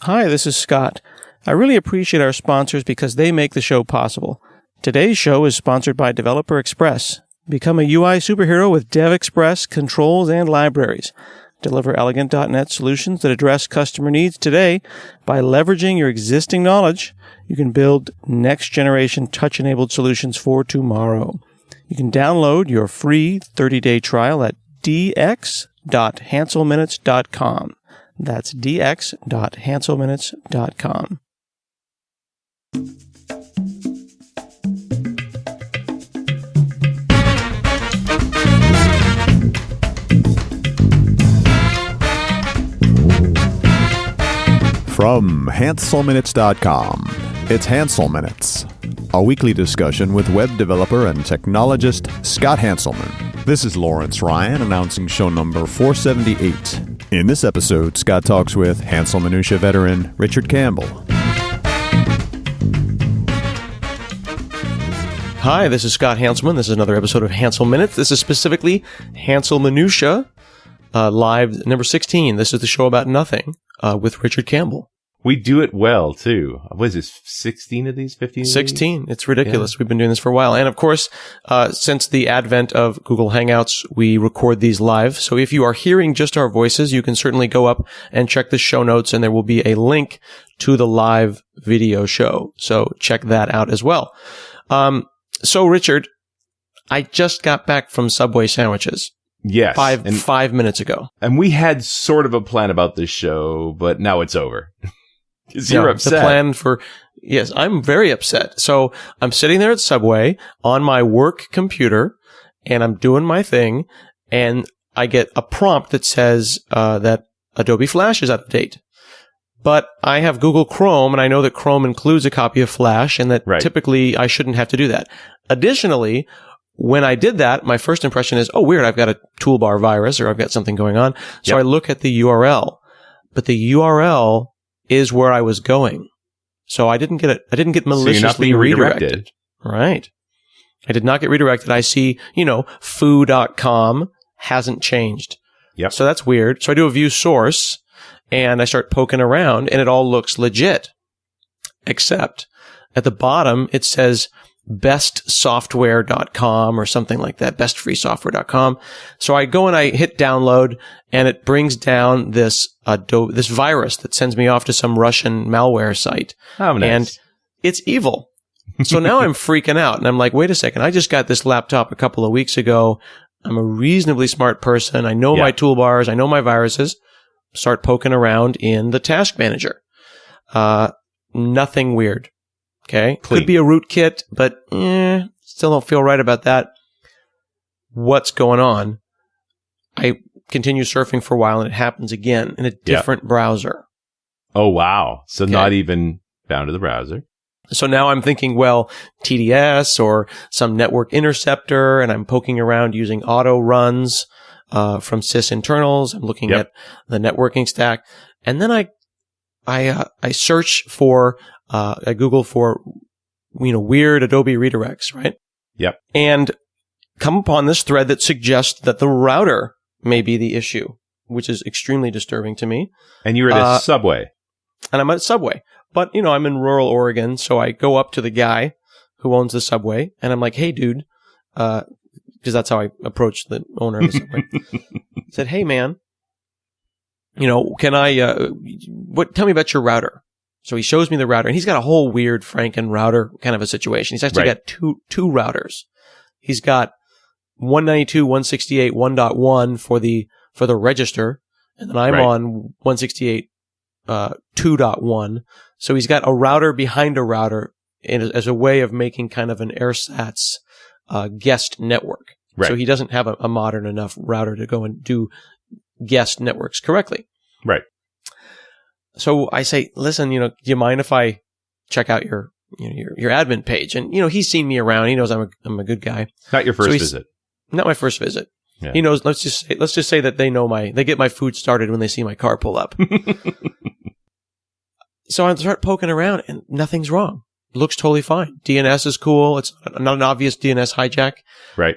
Hi, this is Scott. I really appreciate our sponsors because they make the show possible. Today's show is sponsored by Developer Express. Become a UI superhero with Dev Express controls and libraries. Deliver elegant .NET solutions that address customer needs today. By leveraging your existing knowledge, you can build next-generation touch-enabled solutions for tomorrow. You can download your free 30-day trial at dx.hanselminutes.com. That's dx.hanselminutes.com. From Hanselminutes.com, it's Hansel Minutes, a weekly discussion with web developer and technologist Scott Hanselman. This is Lawrence Ryan announcing show number 478. In this episode, Scott talks with Hanselminutiae veteran Richard Campbell. Hi, this is Scott Hanselman. This is another episode of Hansel Minutes. This is specifically Hanselminutiae, live number 16. This is the show about nothing with Richard Campbell. We do it well, too. What is this, 16 of these, 15 of these? 16. It's ridiculous. Yeah. We've been doing this for a while. And of course, since the advent of Google Hangouts, we record these live. So if you are hearing just our voices, you can certainly go up and check the show notes, and there will be a link to the live video show. So check that out as well. So Richard, I just got back from Subway sandwiches. Yes. 5 minutes ago. And we had sort of a plan about this show, but now it's over. Because you're upset. The plan for, yes, I'm very upset. So I'm sitting there at Subway on my work computer, and I'm doing my thing, and I get a prompt that says that Adobe Flash is out of date. But I have Google Chrome, and I know that Chrome includes a copy of Flash, and that typically I shouldn't have to do that. Additionally, when I did that, my first impression is, oh, weird, I've got a toolbar virus, or I've got something going on. So I look at the URL, but the URL is where I was going. So I didn't get maliciously redirected. Right. I did not get redirected. I see, foo.com hasn't changed. Yep. So that's weird. So I do a view source, and I start poking around, and it all looks legit. Except at the bottom, it says bestsoftware.com or something like that, bestfreesoftware.com. So I go and I hit download, and it brings down this this virus that sends me off to some Russian malware site. Oh, nice. And it's evil. So now I'm freaking out, and I'm like, wait a second, I just got this laptop a couple of weeks ago. I'm a reasonably smart person. I know my toolbars. I know my viruses. Start poking around in the task manager. Nothing weird. Okay. Clean. Could be a rootkit, but still don't feel right about that. What's going on? I continue surfing for a while, and it happens again in a different browser. Oh, wow. So not even bound to the browser. So now I'm thinking, well, TDS or some network interceptor, and I'm poking around using auto runs from sysinternals. I'm looking at the networking stack. And then I search for I Google for, weird Adobe redirects, right? Yep. And come upon this thread that suggests that the router may be the issue, which is extremely disturbing to me. And you were at a Subway. And I'm at Subway. But, I'm in rural Oregon, so I go up to the guy who owns the Subway, and I'm like, hey, dude, because that's how I approached the owner of the Subway. I said, hey, man, can I, tell me about your router. So he shows me the router, and he's got a whole weird Franken router kind of a situation. He's actually got two routers. He's got 192.168 1.1 for the register, and then I'm on 168 2.1. So he's got a router behind a router as a way of making kind of an AirSats guest network. Right. So he doesn't have a modern enough router to go and do guest networks correctly. Right. So I say, listen, do you mind if I check out your admin page? And, he's seen me around. He knows I'm a good guy. Not your first visit. Not my first visit. Yeah. He knows, let's just say that they get my food started when they see my car pull up. So I start poking around, and nothing's wrong. Looks totally fine. DNS is cool. It's not an obvious DNS hijack. Right.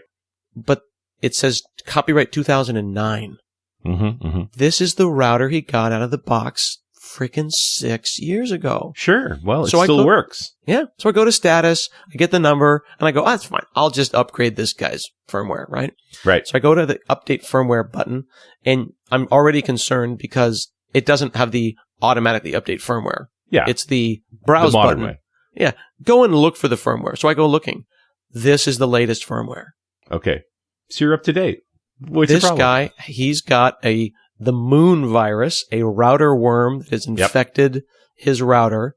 But it says copyright 2009. Mm-hmm, mm-hmm. This is the router he got out of the box freaking 6 years ago. Sure. Well, it So still works. Yeah. So I go to status, I get the number, and I go, that's fine. I'll just upgrade this guy's firmware, right? Right. So I go to the update firmware button, and I'm already concerned because it doesn't have the automatically update firmware. Yeah. It's the browse the modern button. way. Yeah. Go and look for the firmware. So I go looking. This is the latest firmware. Okay. So you're up to date. What's the This problem? guy, he's got the moon virus, a router worm that has infected his router.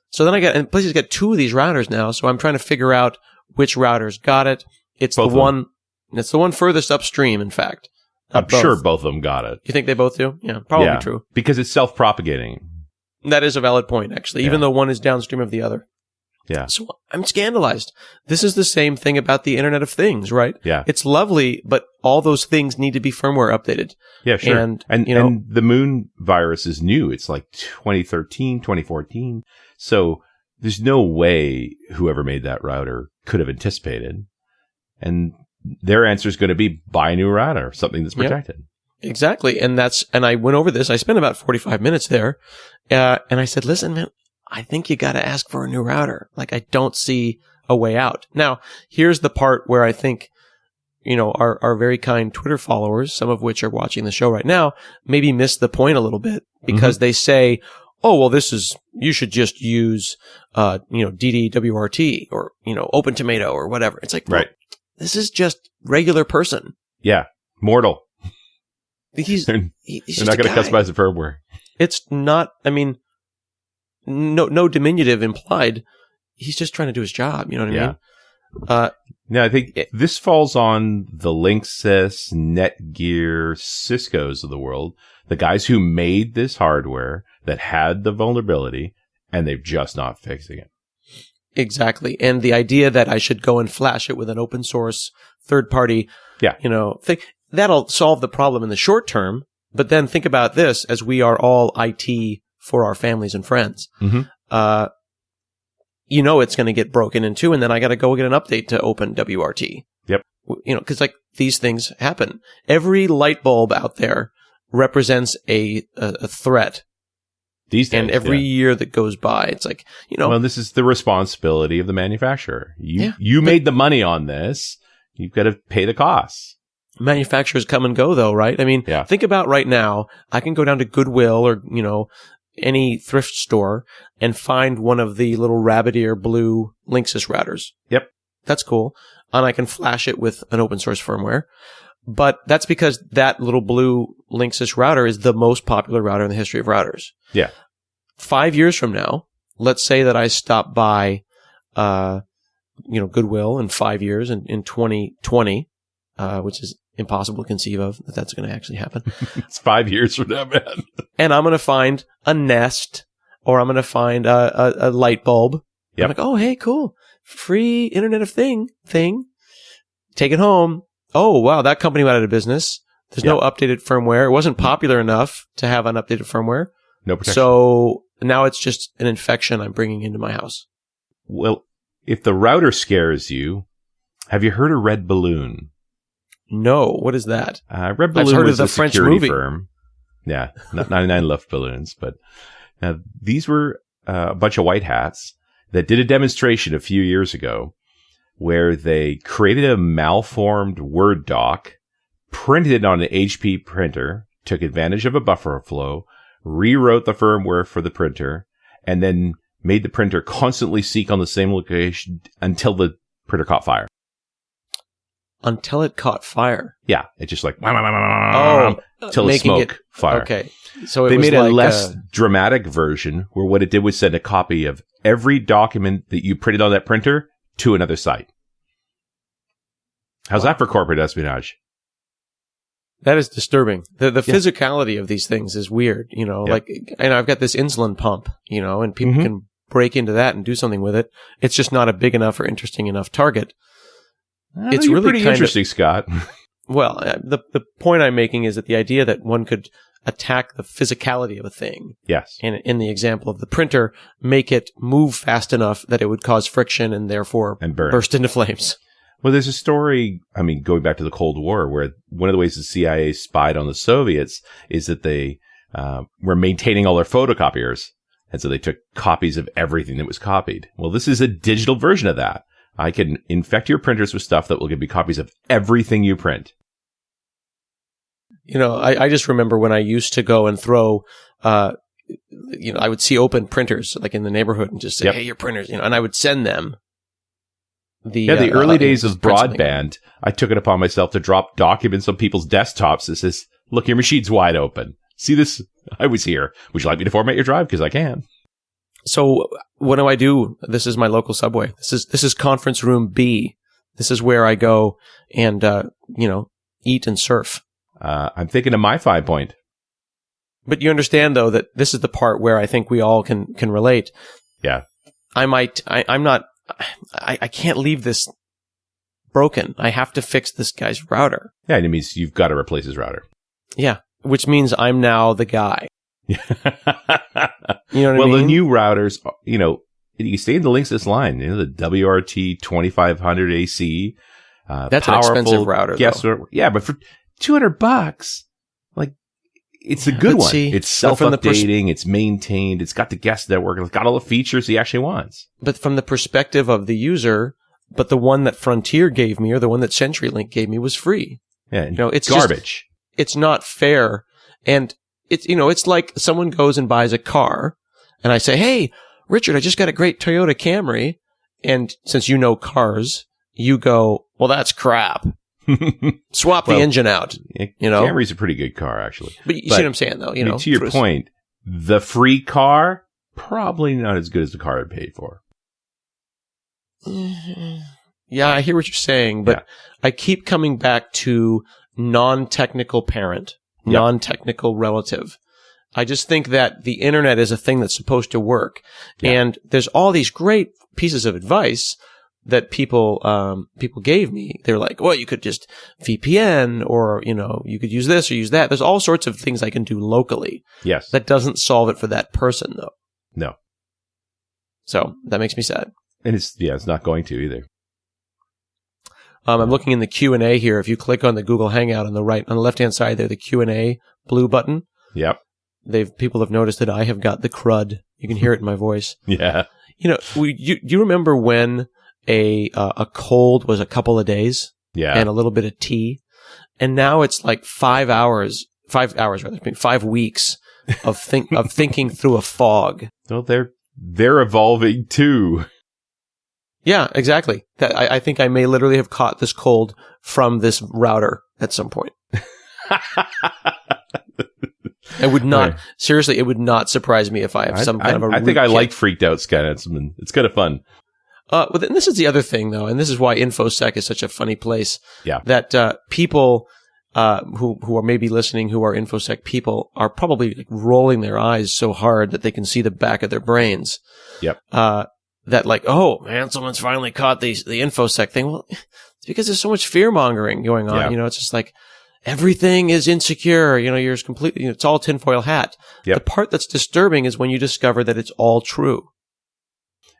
So then and plus he's got 2 of these routers now. So I'm trying to figure out which router's got it. It's Both the one. It's the one furthest upstream. In fact, I'm sure both of them got it. You think they both do? Yeah, probably true. Because it's self-propagating. That is a valid point, actually. Even though one is downstream of the other. Yeah. So I'm scandalized. This is the same thing about the Internet of Things, right? Yeah. It's lovely, but all those things need to be firmware updated. Yeah, sure. And the moon virus is new. It's like 2013, 2014. So there's no way whoever made that router could have anticipated. And their answer is going to be buy a new router, something that's protected. Exactly. And I went over this. I spent about 45 minutes there. And I said, listen, man, I think you got to ask for a new router. Like, I don't see a way out. Now, here's the part where I think, our very kind Twitter followers, some of which are watching the show right now, maybe miss the point a little bit because they say, oh, well, you should just use, DDWRT or, Open Tomato or whatever. It's like, right. This is just regular person. Yeah. Mortal. He's they're not going to customize the firmware. It's not, no diminutive implied. He's just trying to do his job. You know what I mean? I think this falls on the Linksys, Netgear, Cisco's of the world, the guys who made this hardware that had the vulnerability, and they're just not fixing it. Exactly. And the idea that I should go and flash it with an open source third party, thing, that'll solve the problem in the short term. But then think about this as we are all IT for our families and friends. Mm-hmm. It's going to get broken into, and then I got to go get an update to Open WRT. Yep. Because these things happen. Every light bulb out there represents a threat. These days, and every year that goes by, it's like, Well, this is the responsibility of the manufacturer. You made the money on this. You've got to pay the costs. Manufacturers come and go, though, right? Think about right now. I can go down to Goodwill or, any thrift store and find one of the little rabbit ear blue Linksys routers. Yep. That's cool. And I can flash it with an open source firmware. But that's because that little blue Linksys router is the most popular router in the history of routers. Yeah. 5 years from now, let's say that I stop by, Goodwill in 5 years in 2020, which is impossible to conceive of that's going to actually happen. It's 5 years from now, man. And I'm going to find a Nest or I'm going to find a light bulb. Yep. I'm like, oh, hey, cool. Free Internet of thing. Take it home. Oh, wow. That company went out of business. There's no updated firmware. It wasn't popular enough to have an updated firmware. No protection. So now it's just an infection I'm bringing into my house. Well, if the router scares you, have you heard of Red Balloon? No. What is that? Red Balloon I've heard was of a the French security movie. firm. Yeah, not 99 Luft balloons, but now these were a bunch of white hats that did a demonstration a few years ago where they created a malformed Word doc, printed it on an HP printer, took advantage of a buffer flow, rewrote the firmware for the printer, and then made the printer constantly seek on the same location until the printer caught fire. Until it caught fire. Yeah, it just like till it making smoke fire. Okay, so they made a like less dramatic version where what it did was send a copy of every document that you printed on that printer to another site. How's that for corporate espionage? That is disturbing. The physicality of these things is weird. Like, and I've got this insulin pump, and people can break into that and do something with it. It's just not a big enough or interesting enough target. It's really pretty interesting, Scott. Well, the point I'm making is that the idea that one could attack the physicality of a thing. Yes. And in the example of the printer, make it move fast enough that it would cause friction and therefore burst into flames. Well, there's a story, going back to the Cold War, where one of the ways the CIA spied on the Soviets is that they were maintaining all their photocopiers. And so they took copies of everything that was copied. Well, this is a digital version of that. I can infect your printers with stuff that will give you copies of everything you print. You know, I just remember when I used to go and throw, I would see open printers like in the neighborhood and just say, hey, your printers, and I would send them. The early days of broadband, I took it upon myself to drop documents on people's desktops that says, look, your machine's wide open. See this? I was here. Would you like me to format your drive? Because I can. So what do I do? This is my local subway. This is conference room B. This is where I go and, eat and surf. I'm thinking of my 5 point. But you understand, though, that this is the part where I think we all can relate. Yeah. I can't leave this broken. I have to fix this guy's router. Yeah, and it means you've got to replace his router. Yeah, which means I'm now the guy. You know what I mean? Well, the new routers, you stay in the links of this line, the WRT 2500 AC. That's an expensive router, though. Yeah, but for $200, like, it's a good one. It's self-updating, it's maintained, it's got the guest network, it's got all the features he actually wants. But from the perspective of the user, but the one that Frontier gave me or the one that CenturyLink gave me was free. Yeah, it's garbage. It's not fair. And it's like someone goes and buys a car and I say, hey, Richard, I just got a great Toyota Camry. And since you know cars, you go, well, that's crap. Swap the engine out. Camry's a pretty good car, actually. But you see what I'm saying, though. To your point, the free car, probably not as good as the car I paid for. Yeah, I hear what you're saying, but I keep coming back to non-technical parent, non-technical relative. I just think that the internet is a thing that's supposed to work. Yeah. And there's all these great pieces of advice that people gave me. They're like, well, you could just VPN or, you could use this or use that. There's all sorts of things I can do locally. Yes. That doesn't solve it for that person, though. No. So that makes me sad. And it's not going to either. I'm looking in the Q&A here. If you click on the Google Hangout on the left-hand side there, the Q&A blue button. Yep. People have noticed that I have got the crud. You can hear it in my voice. Yeah. You remember when a cold was a couple of days? Yeah. And a little bit of tea. And now it's like 5 weeks of thinking through a fog. Well, they're evolving too. Yeah, exactly. I think I may literally have caught this cold from this router at some point. It would not, seriously, it would not surprise me if I have some kind of a I think I like freaked out Scott Hanselman. It's kind of fun. Well, then this is the other thing, though, and this is why InfoSec is such a funny place. Yeah. That people who are maybe listening, who are InfoSec people, are probably like rolling their eyes so hard that they can see the back of their brains. Yep. That like, oh, Hanselman's finally caught the InfoSec thing. Well, it's because there's so much fear mongering going on. Yeah. It's just like everything is insecure. You're completely. It's all tinfoil hat. Yep. The part that's disturbing is when you discover that it's all true.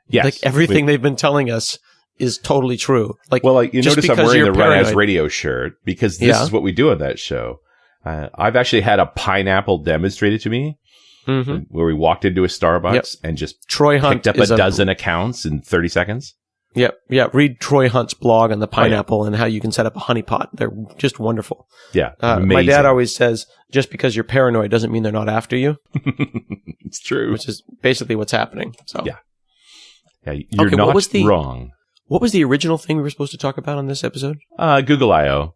Yes. Like everything they've been telling us is totally true. Like, you notice I'm wearing the Red Ass Radio shirt because this is what we do on that show. I've actually had a pineapple demonstrated to me. Mm-hmm. Where we walked into a Starbucks and just Troy Hunt picked up a dozen accounts in 30 seconds. Yep. Yeah. Read Troy Hunt's blog on the pineapple and how you can set up a honeypot. They're just wonderful. Yeah. My dad always says, just because you're paranoid doesn't mean they're not after you. It's true. Which is basically what's happening. So yeah, you're not wrong. What was the original thing we were supposed to talk about on this episode? Google I/O.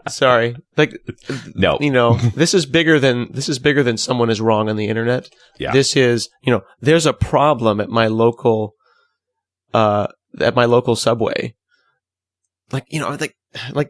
Sorry. Like, no. This is bigger than someone is wrong on the internet. Yeah. This is, there's a problem at my local subway. Like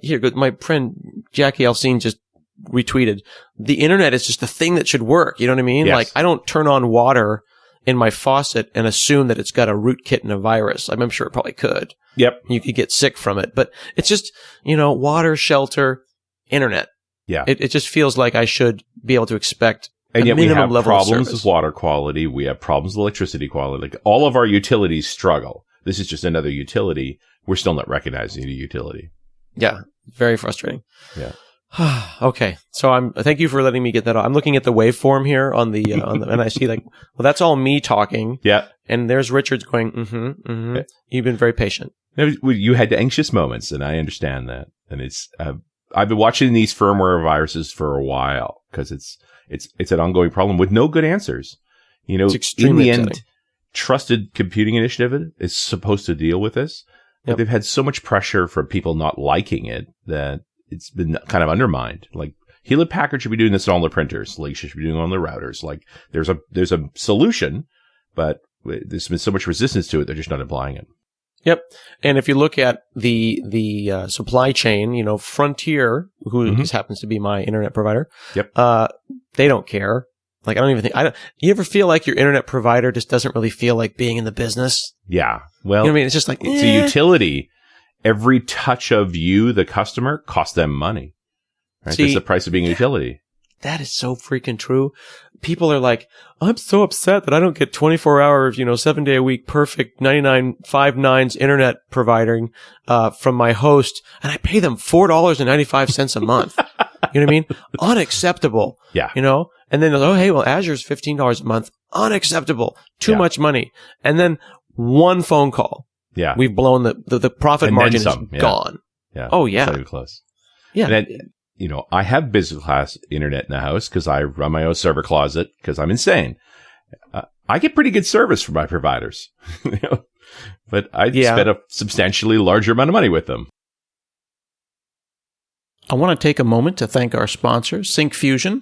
here, my friend Jackie Alcine just retweeted, the internet is just the thing that should work. You know what I mean? Yes. Like, I don't turn on water in my faucet and assume that it's got a rootkit and a virus. I'm sure it probably could. Yep. You could get sick from it, but it's just, water, shelter, internet. Yeah. It just feels like I should be able to expect and a yet we minimum have level problems of with water quality. We have problems with electricity quality. Like all of our utilities struggle. This is just another utility. We're still not recognizing the utility. Yeah. Very frustrating. Yeah. Okay. So thank you for letting me get that off. I'm looking at the waveform here on the and I see like, well, that's all me talking. Yeah. And there's Richard's going, mm-hmm. You've been very patient. You had anxious moments, and I understand that. And it's, I've been watching these firmware viruses for a while because it's an ongoing problem with no good answers. You know, It's extremely in the upsetting. end, Trusted Computing Initiative is supposed to deal with this, but Yep. they've had so much pressure from people not liking it that it's been kind of undermined. Like Hewlett Packard should be doing this on all their printers. Like should be doing it on their routers. Like there's a solution, but there's been so much resistance to it. They're just not applying it. Yep. And if you look at the supply chain, you know, Frontier, who just happens to be my internet provider, Yep. They don't care. Like, I don't even think, you ever feel like your internet provider just doesn't really feel like being in the business? Yeah. Well, You know what I mean? It's just like, it's a utility. Every touch of you, the customer, costs them money. Right? See, That's the price of being a utility. that is so freaking true. People are like, I'm so upset that I don't get 24 hours, 7-day a week, perfect 99.59s internet providing, from my host. And I pay them $4.95 a month. You know what I mean? Unacceptable. Yeah. And then, oh, hey, well, Azure's $15 a month. Unacceptable. Too Yeah. much money. And then one phone call. Yeah. We've blown the profit And then margin some. is Yeah. gone. Yeah. Oh, yeah. It's not even close. Yeah. And then, I have business class internet in the house because I run my own server closet because I'm insane. I get pretty good service from my providers, but I spend a substantially larger amount of money with them. I want to take a moment to thank our sponsor, SyncFusion.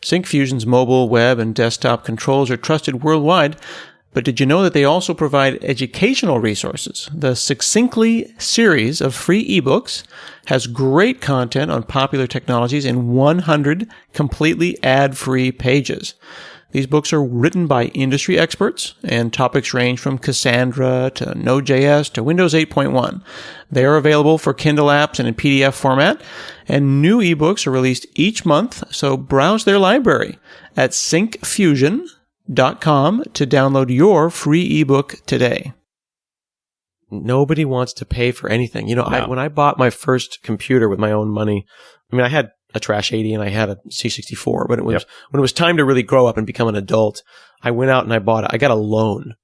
SyncFusion's mobile, web, and desktop controls are trusted worldwide. But did you know that they also provide educational resources? The Succinctly series of free ebooks has great content on popular technologies in 100 completely ad-free pages. These books are written by industry experts, and topics range from Cassandra to Node.js to Windows 8.1. They are available for Kindle apps and in PDF format, and new ebooks are released each month, so browse their library at syncfusion.com to download your free ebook today. Nobody wants to pay for anything. When I bought my first computer with my own money, I had a Trash 80 and I had a C64, but when it was time to really grow up and become an adult, I went out and I got a loan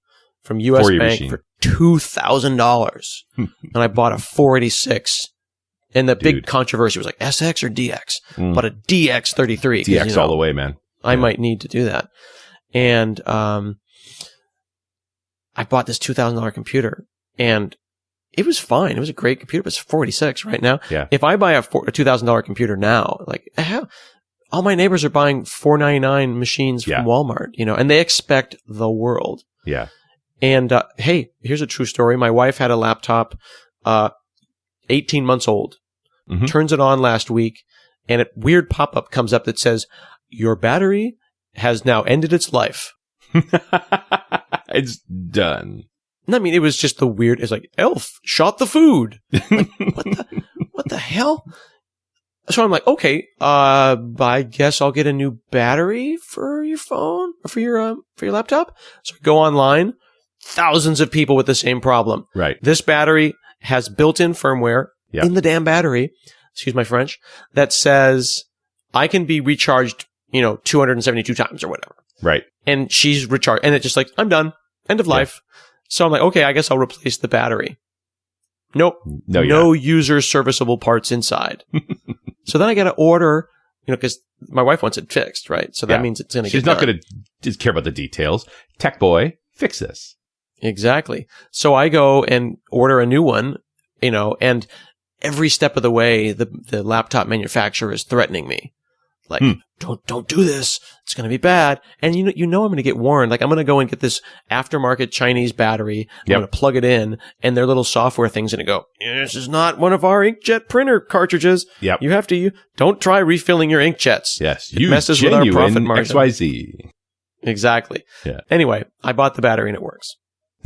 from US Bank for $2,000 and I bought a 486. And the big controversy was like SX or DX, but a DX33. DX all the way, man. I might need to do that. And I bought this $2,000 computer, and it was fine. It was a great computer, but it's 46 right now. Yeah. If I buy a $2,000 computer now, like all my neighbors are buying $499 machines from Walmart, and they expect the world. Yeah. And hey, here's a true story. My wife had a laptop, 18 months old. Mm-hmm. Turns it on last week, and a weird pop-up comes up that says, "Your battery has now ended its life." It's done. It was just the weird. It's like, Elf shot the food. Like, what the hell? So I'm like, okay, I guess I'll get a new battery for your phone or for your laptop. So I go online, thousands of people with the same problem. Right. This battery has built-in firmware in the damn battery, excuse my French, that says I can be recharged, 272 times or whatever. Right. And she's recharged. And it's just like, I'm done. End of life. So I'm like, okay, I guess I'll replace the battery. Nope. No user serviceable parts inside. So then I got to order, because my wife wants it fixed, right? So that means it's going to get She's not going to care about the details. Tech boy, fix this. Exactly. So I go and order a new one, and every step of the way, the laptop manufacturer is threatening me. Like, don't do this. It's going to be bad. And I'm going to get warned. Like, I'm going to go and get this aftermarket Chinese battery. I'm going to plug it in, and their little software thing's going to go, this is not one of our inkjet printer cartridges. Yep. You have to, don't try refilling your inkjets. Yes. It messes with our profit margin. XYZ. Exactly. Yeah. Anyway, I bought the battery and it works.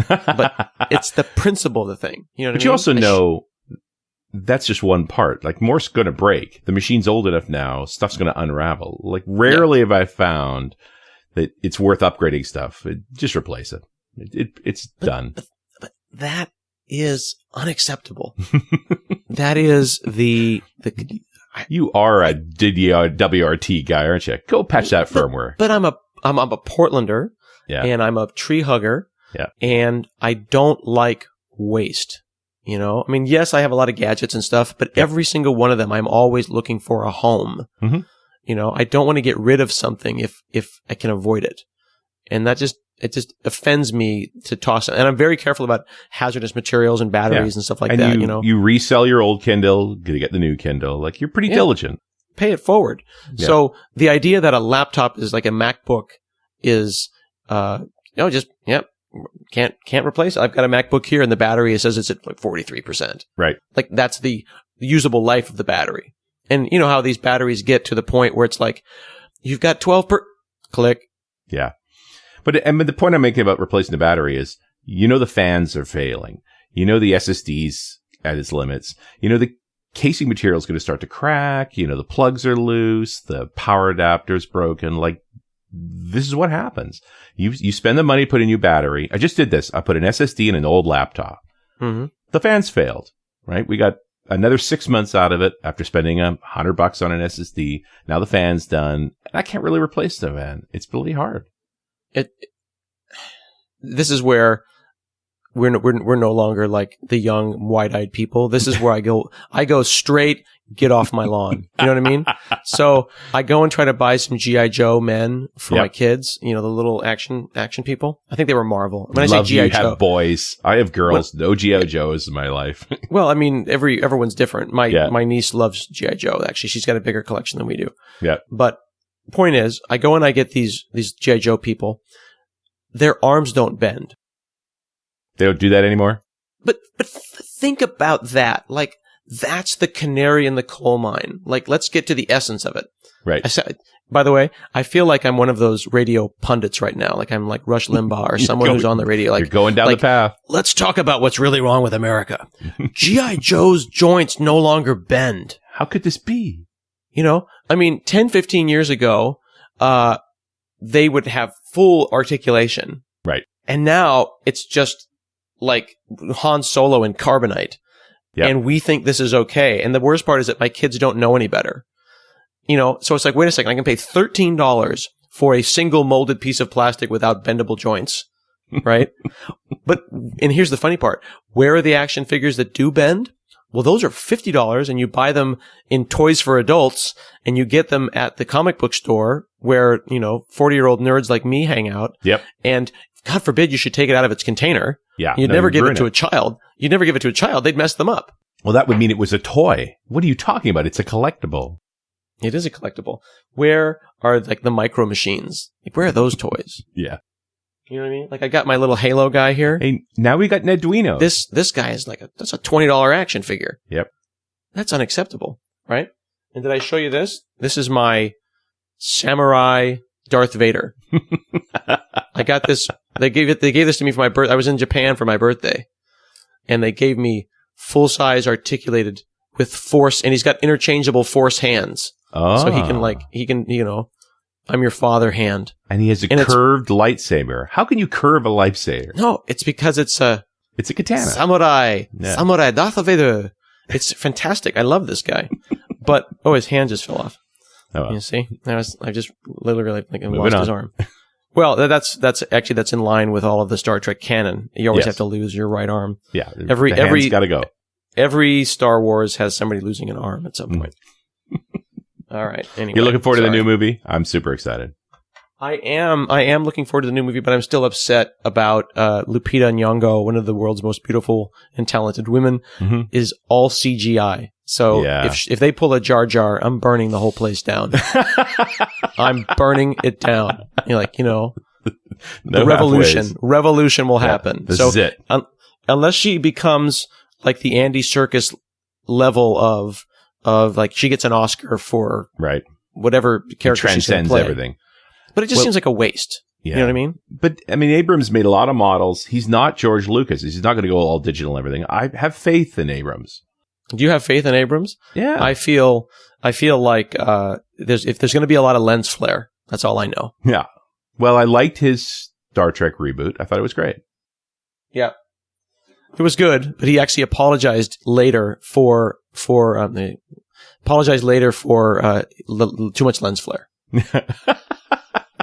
But it's the principle of the thing. You know what I mean? But you also know that's just one part. Like, more's going to break. The machine's old enough now. Stuff's going to unravel. Like, rarely have I found that it's worth upgrading stuff. Just replace it. It's done. But that is unacceptable. That is You are a WRT guy, aren't you? Go patch that firmware. But I'm a Portlander, Yeah. and I'm a tree hugger, Yeah. and I don't like waste. You know, I mean, yes, I have a lot of gadgets and stuff, but every single one of them, I'm always looking for a home. Mm-hmm. You know, I don't want to get rid of something if I can avoid it. And it just offends me to toss it. And I'm very careful about hazardous materials and batteries and stuff like and that. You know, you resell your old Kindle to get the new Kindle. Like, you're pretty diligent. Pay it forward. Yeah. So the idea that a laptop is like a MacBook is, can't replace it. I've got a MacBook here, and the battery, it says it's at like 43%. Right. Like, that's the usable life of the battery. And you know how these batteries get to the point where it's like, you've got 12 per click. Yeah. But the point I'm making about replacing the battery is, the fans are failing. The SSD's at its limits. The casing material is going to start to crack. The plugs are loose. The power adapter's broken. Like, this is what happens. You spend the money to put a new battery. I just did this. I put an SSD in an old laptop. Mm-hmm. The fans failed, right? We got another 6 months out of it after spending $100 on an SSD. Now the fan's done. I can't really replace the fan. It's really hard. This is where we're no longer like the young wide-eyed people. This is where I go straight, get off my lawn. You know what I mean? So I go and try to buy some G.I. Joe men for my kids, the little action people. I think they were Marvel. When I say G.I. Joe, have boys. I have girls. No G.I. Joes in my life. Well, I mean, everyone's different. My niece loves G.I. Joe. Actually, she's got a bigger collection than we do. Yeah. But point is, I go and I get these G.I. Joe people. Their arms don't bend. They don't do that anymore? But think about that. Like, that's the canary in the coal mine. Like, let's get to the essence of it. Right. By the way, I feel like I'm one of those radio pundits right now. Like, I'm like Rush Limbaugh or someone who's on the radio. Like, you're going down the path. Let's talk about what's really wrong with America. G.I. Joe's joints no longer bend. How could this be? I mean, 10, 15 years ago, they would have full articulation. Right. And now it's just like Han Solo in carbonite. Yep. And we think this is okay. And the worst part is that my kids don't know any better. So it's like, wait a second, I can pay $13 for a single molded piece of plastic without bendable joints. Right? And here's the funny part. Where are the action figures that do bend? Well, those are $50, and you buy them in Toys for Adults, and you get them at the comic book store where, 40-year-old nerds like me hang out. Yep. And God forbid you should take it out of its container. Yeah. You'd never give it to a child. You'd never give it to a child. They'd mess them up. Well, that would mean it was a toy. What are you talking about? It's a collectible. It is a collectible. Where are like the micro machines? Like, where are those toys? Yeah. You know what I mean? Like, I got my little Halo guy here. Hey, now we got Neduino. This guy is that's a $20 action figure. Yep. That's unacceptable, right? And did I show you this? This is my samurai Darth Vader. I got this. They gave this to me for my birthday. I was in Japan for my birthday, and they gave me full size articulated with force, and he's got interchangeable force hands. Oh. So he can, I'm your father hand. And he has a curved lightsaber. How can you curve a lightsaber? No, it's because it's a katana. Samurai Darth Vader. It's fantastic. I love this guy. But, his hand just fell off. Oh, well. You see? I just literally lost his arm. Well, that's in line with all of the Star Trek canon. You always have to lose your right arm. Yeah. Every got to go. Every Star Wars has somebody losing an arm at some point. All right. Anyway, you're looking forward to the new movie? I'm super excited. I am looking forward to the new movie, but I'm still upset about Lupita Nyong'o, one of the world's most beautiful and talented women, is all CGI. So if they pull a Jar Jar, I'm burning the whole place down. I'm burning it down. The revolution will happen. This is it. Unless she becomes like the Andy Serkis level of like she gets an Oscar for whatever character she's going to play. Everything. But it just seems like a waste. Yeah. You know what I mean? But I mean, Abrams made a lot of models. He's not George Lucas. He's not going to go all digital and everything. I have faith in Abrams. Do you have faith in Abrams? Yeah. I feel like if there's going to be a lot of lens flare, that's all I know. Yeah. Well, I liked his Star Trek reboot. I thought it was great. Yeah. It was good, but he actually apologized later for the apologized later for too much lens flare.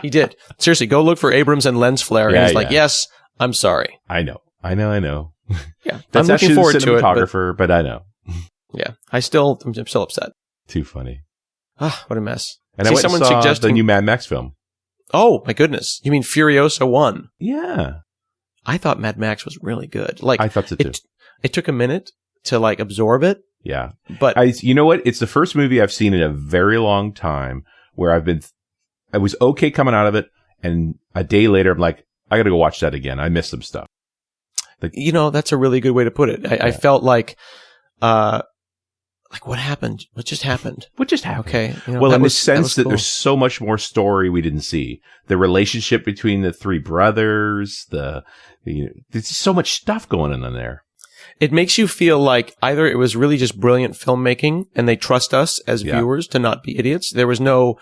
He did. Seriously, go look for Abrams and lens flare. Yeah, and he's like, yes, I'm sorry. I know. Yeah, That's I'm looking actually forward the to it. cinematographer, but I know. Yeah, I'm still upset. Too funny. What a mess. And I went and saw the new Mad Max film. Oh, my goodness. You mean Furiosa 1? Yeah. I thought Mad Max was really good. Like, I thought so too. It took a minute to like absorb it. Yeah. But you know what? It's the first movie I've seen in a very long time where I was okay coming out of it. And a day later, I'm like, I got to go watch that again. I missed some stuff. That's a really good way to put it. I felt like what happened? What just happened? Okay. Well, in the sense that there's so much more story we didn't see. The relationship between the three brothers, there's so much stuff going on in there. It makes you feel like either it was really just brilliant filmmaking and they trust us as viewers to not be idiots. There was no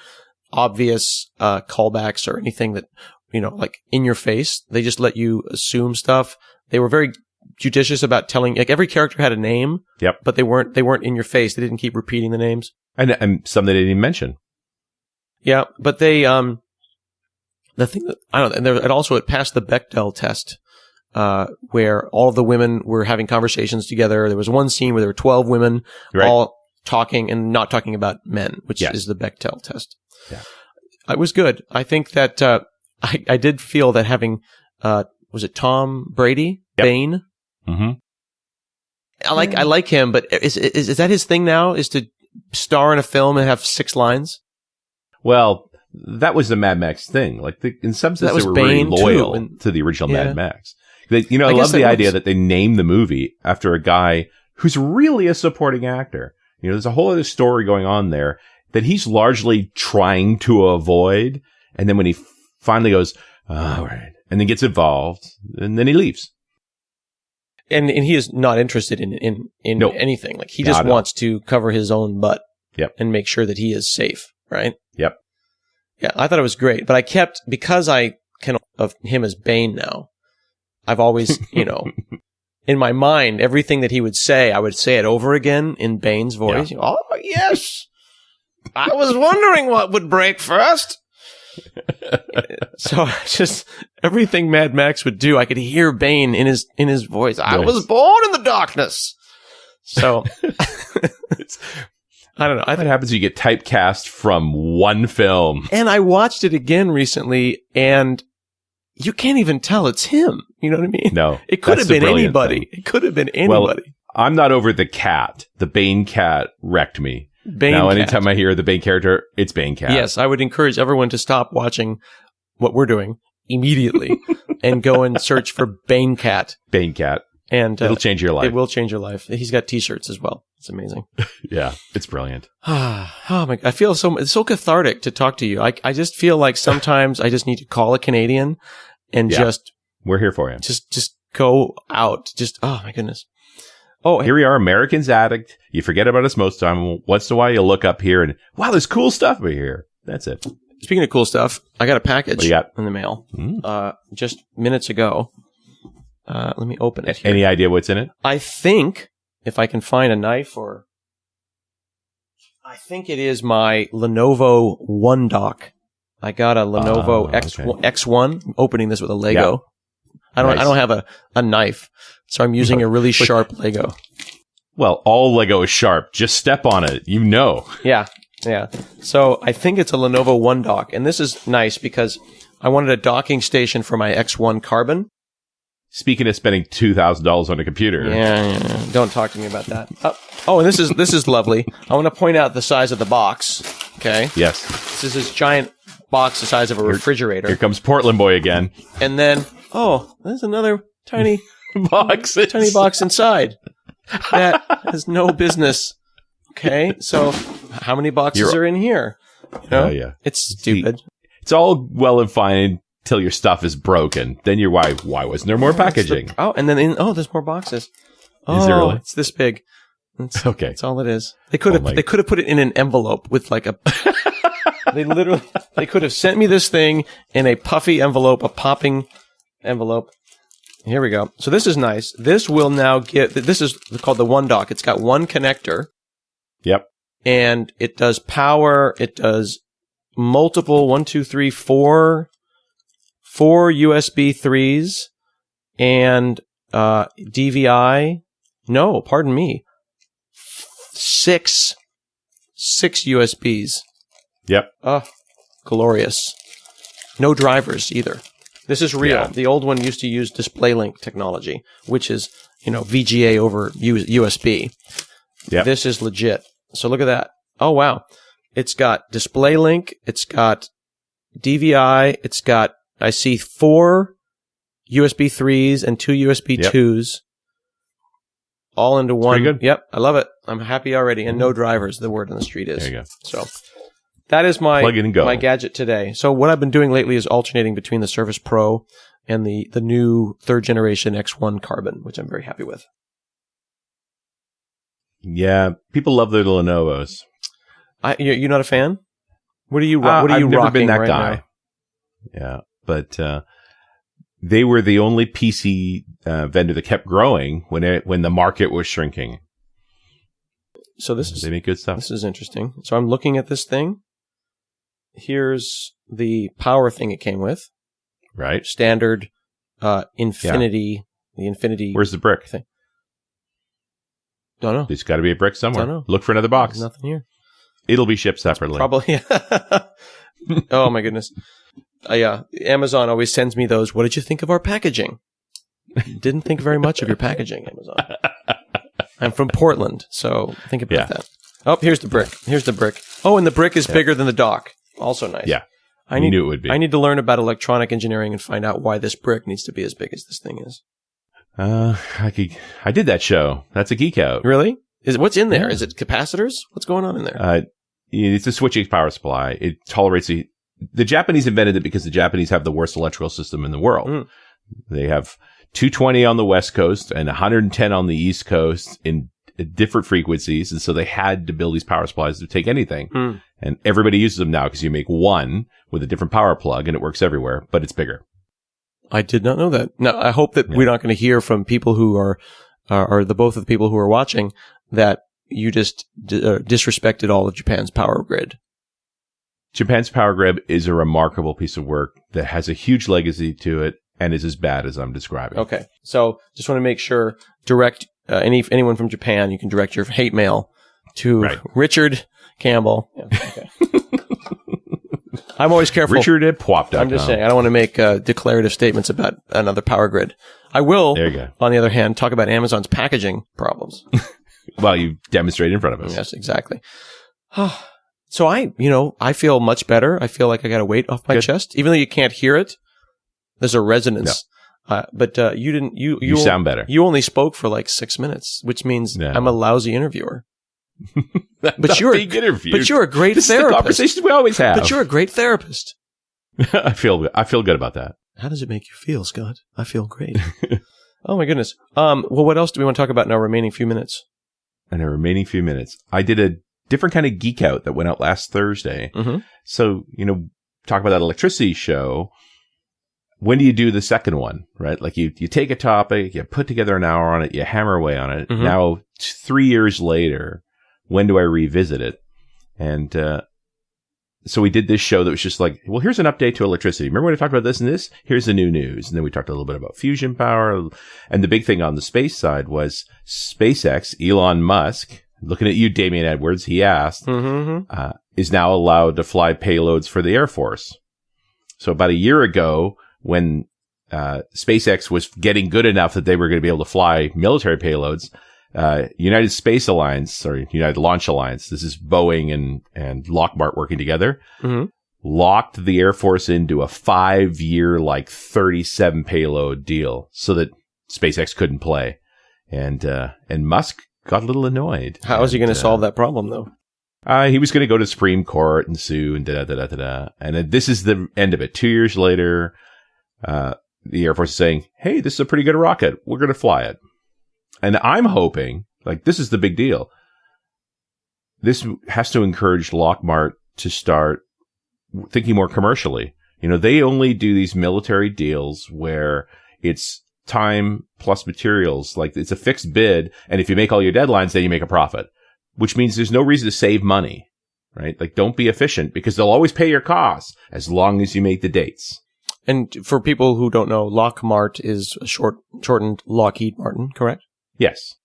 obvious callbacks or anything that, like in your face. They just let you assume stuff. They were very judicious about telling, like every character had a name. Yep. But they weren't in your face. They didn't keep repeating the names. And some they didn't even mention. Yeah. But they, the thing that, I don't know, and also it passed the Bechdel test, where all of the women were having conversations together. There was one scene where there were 12 women all talking and not talking about men, which is the Bechdel test. Yeah. It was good. I think that, I did feel that having, was it Tom Brady? Yep. Bane? Mm-hmm. I like him, but is that his thing now? Is to star in a film and have 6 lines? Well, that was the Mad Max thing. Like in some sense, they were Bane really loyal too, to the original Mad Max. I love the idea that they named the movie after a guy who's really a supporting actor. There's a whole other story going on there that he's largely trying to avoid. And then when he finally goes, all right, and then gets involved, and then he leaves. And he is not interested in anything. Like he just wants to cover his own butt. Yep. And make sure that he is safe. Right. Yep. Yeah. I thought it was great, but because I can of him as Bane now, I've always, in my mind, everything that he would say, I would say it over again in Bane's voice. Yeah. Oh, yes. I was wondering what would break first. So just everything Mad Max would do, I could hear Bane in his voice. I was born in the darkness. So I don't know. What happens? You get typecast from one film. And I watched it again recently, and you can't even tell it's him. You know what I mean? No. It could have been anybody. Thing. It could have been anybody. Well, I'm not over the cat. The Bane cat wrecked me. Anytime I hear the Bane character, it's Bane cat. Yes, I would encourage everyone to stop watching what we're doing immediately and go and search for Bane cat. Bane cat. And it'll change your life. It will change your life. He's got t-shirts as well. It's amazing. Yeah, it's brilliant. Oh my! I feel it's so cathartic to talk to you. I just feel like sometimes I just need to call a Canadian and we're here for you. Just go out. Oh my goodness. Oh, here we are, Americans Addict. You forget about us most of the time. Once in a while, you look up here and wow, there's cool stuff over here. That's it. Speaking of cool stuff, I got a package What do you got? in the mail just minutes ago. Let me open it here. Any idea what's in it? I think if I can find a knife I think it is my Lenovo One Dock. I got a Lenovo X1. I'm opening this with a Lego. Yeah. I don't have a knife, so I'm using a really sharp Lego. Well, all Lego is sharp. Just step on it. Yeah. So I think it's a Lenovo One Dock, and this is nice because I wanted a docking station for my X1 Carbon. Speaking of spending $2,000 on a computer. Yeah. Don't talk to me about that. Oh, and this is lovely. I want to point out the size of the box. Okay. Yes. This is this giant box the size of a refrigerator. Here comes Portland Boy again. And then, there's another tiny box. Tiny box inside. That has no business. Okay. So how many boxes are in here? Yeah. It's stupid. See, it's all well and fine till your stuff is broken. Then you're why wasn't there more packaging? And then there's more boxes. Is there really? It's this big. Okay. That's all it is. They could have put it in an envelope with like a they could have sent me this thing in a puffy envelope, a popping envelope. Here we go. So this is nice. This will now this is called the One Dock. It's got one connector. Yep. and it does power. It does multiple 4 USB 3s and DVI. No, pardon me. 6 USBs. Yep. Glorious. No drivers either. This is real. Yeah. The old one used to use DisplayLink technology, which is, VGA over USB. Yep. This is legit. So look at that. Oh, wow. It's got DisplayLink. It's got DVI. It's got, I see 4 USB 3s and 2 USB 2s. All into one. Pretty good. Yep. I love it. I'm happy already. And no drivers, the word on the street is. There you go. So that is my Plug it and go. my gadget today. So what I've been doing lately is alternating between the Surface Pro and the new 3rd generation X1 Carbon, which I'm very happy with. Yeah, people love their Lenovo's. You're not a fan? What are you I've never rocking been that right guy. now? Yeah, but they were the only PC vendor that kept growing when the market was shrinking. So They make good stuff. This is interesting. So I'm looking at this thing. Here's the power thing it came with. Right. Standard Infinity. The Infinity. Where's the brick? thing? Don't know. There's got to be a brick somewhere. Don't know. Look for another box. There's nothing here. It'll be shipped separately. Probably. Oh my goodness. Yeah. Amazon always sends me those. What did you think of our packaging? Didn't think very much of your packaging, Amazon. I'm from Portland, so think about that. Oh, here's the brick. Here's the brick. Oh, and the brick is bigger than the dock. Also nice. Yeah. I knew it would be. I need to learn about electronic engineering and find out why this brick needs to be as big as this thing is. I did that show. That's a geek out. Really? What's in there? Yeah. Is it capacitors? What's going on in there? It's a switching power supply. It tolerates the Japanese invented it because the Japanese have the worst electrical system in the world. Mm. They have 220 on the West Coast and 110 on the East Coast in different frequencies. And so they had to build these power supplies to take anything. Mm. And everybody uses them now because you make one with a different power plug and it works everywhere, but it's bigger. I did not know that. Now, I hope that we're not going to hear from people who are both of the people who are watching that you just disrespected all of Japan's power grid. Japan's power grid is a remarkable piece of work that has a huge legacy to it and is as bad as I'm describing. Okay. So just want to make sure, direct anyone from Japan, you can direct your hate mail to Richard Campbell. Yeah, okay. I'm always careful. Richard at Pwop.com. I'm just saying, I don't want to make declarative statements about another power grid. I will, there you go. On the other hand, talk about Amazon's packaging problems. Well, you demonstrated in front of us. Yes, exactly. So I feel much better. I feel like I got a weight off my chest. Even though you can't hear it, there's a resonance. No. But you didn't. You sound better. You only spoke for like 6 minutes, which means I'm a lousy interviewer. But you're a great this therapist. Is the conversations we always have. But you're a great therapist. I feel good about that. How does it make you feel, Scott? I feel great. Oh my goodness. Well, what else do we want to talk about in our remaining few minutes? In our remaining few minutes, I did a different kind of geek out that went out last Thursday. Mm-hmm. So, talk about that electricity show. When do you do the second one, right? Like you take a topic, you put together an hour on it, you hammer away on it. Mm-hmm. Now, 3 years later, when do I revisit it? And so we did this show that was just like, well, here's an update to electricity. Remember when we talked about this and this? Here's the new news. And then we talked a little bit about fusion power. And the big thing on the space side was SpaceX, Elon Musk, looking at you, Damian Edwards, he asked, is now allowed to fly payloads for the Air Force. So about a year ago, when SpaceX was getting good enough that they were going to be able to fly military payloads, United Space Alliance, or United Launch Alliance, this is Boeing and Lockheed working together, locked the Air Force into a 5-year, 37 payload deal so that SpaceX couldn't play. And Musk got a little annoyed. How is he going to solve that problem, though? He was going to go to Supreme Court and sue and da-da-da-da-da. And this is the end of it. 2 years later, the Air Force is saying, hey, this is a pretty good rocket. We're going to fly it. And I'm hoping, this is the big deal. This has to encourage Lockheed to start thinking more commercially. They only do these military deals where it's time plus materials. Like it's a fixed bid. And if you make all your deadlines, then you make a profit. which means there's no reason to save money, right? Like, don't be efficient because they'll always pay your costs as long as you make the dates. And for people who don't know, Lockmart is a shortened Lockheed Martin, correct? Yes.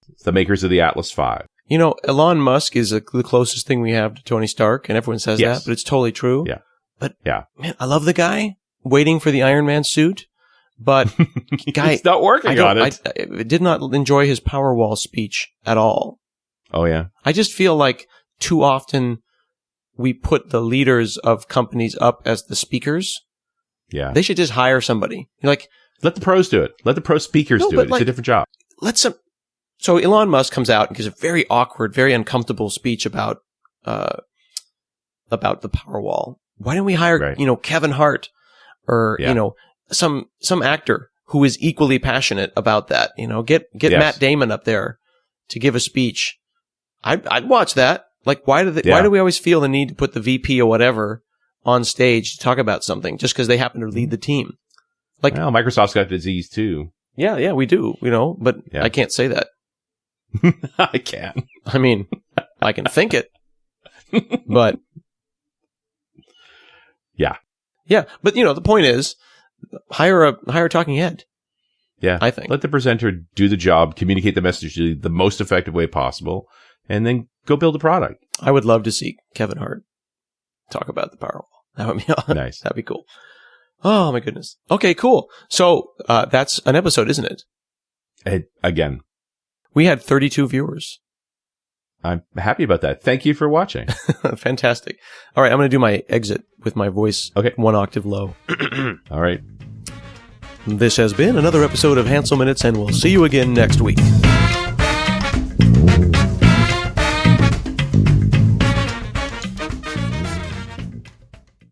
It's the makers of the Atlas V. You know, Elon Musk is the closest thing we have to Tony Stark, and everyone says Yes. that, but it's totally true. Yeah. But, Yeah. man, I love the guy waiting for the Iron Man suit, but guy, It's not working on it. I did not enjoy his Powerwall speech at all. Oh, yeah. I just feel like too often we put the leaders of companies up as the speakers. Yeah. They should just hire somebody. Like, Let the pros do it. Let the pro speakers No, do but it. It's like- a different job. So Elon Musk comes out and gives a very awkward, very uncomfortable speech about the Powerwall. Why don't we hire, Right. Kevin Hart or, Yeah. some actor who is equally passionate about that? Get Yes. Matt Damon up there to give a speech. I'd watch that. Like, why do Yeah. we always feel the need to put the VP or whatever on stage to talk about something just because they happen to lead the team? Like, Well, Microsoft's got disease too. yeah, we do, but Yeah. I can't say that. I can. I mean, I can think it, but Yeah. But the point is, hire a talking head. Yeah. I think. Let the presenter do the job, communicate the message the most effective way possible, and then go build a product. I would love to see Kevin Hart talk about the Powerwall. That would be Nice. That'd be cool. Oh my goodness. Okay, cool. So that's an episode, isn't it? And again, We had 32 viewers. I'm happy about that. Thank you for watching. Fantastic. All right, I'm going to do my exit with my voice Okay. 1 octave low. All right. This has been another episode of Hansel Minutes, and we'll see you again next week.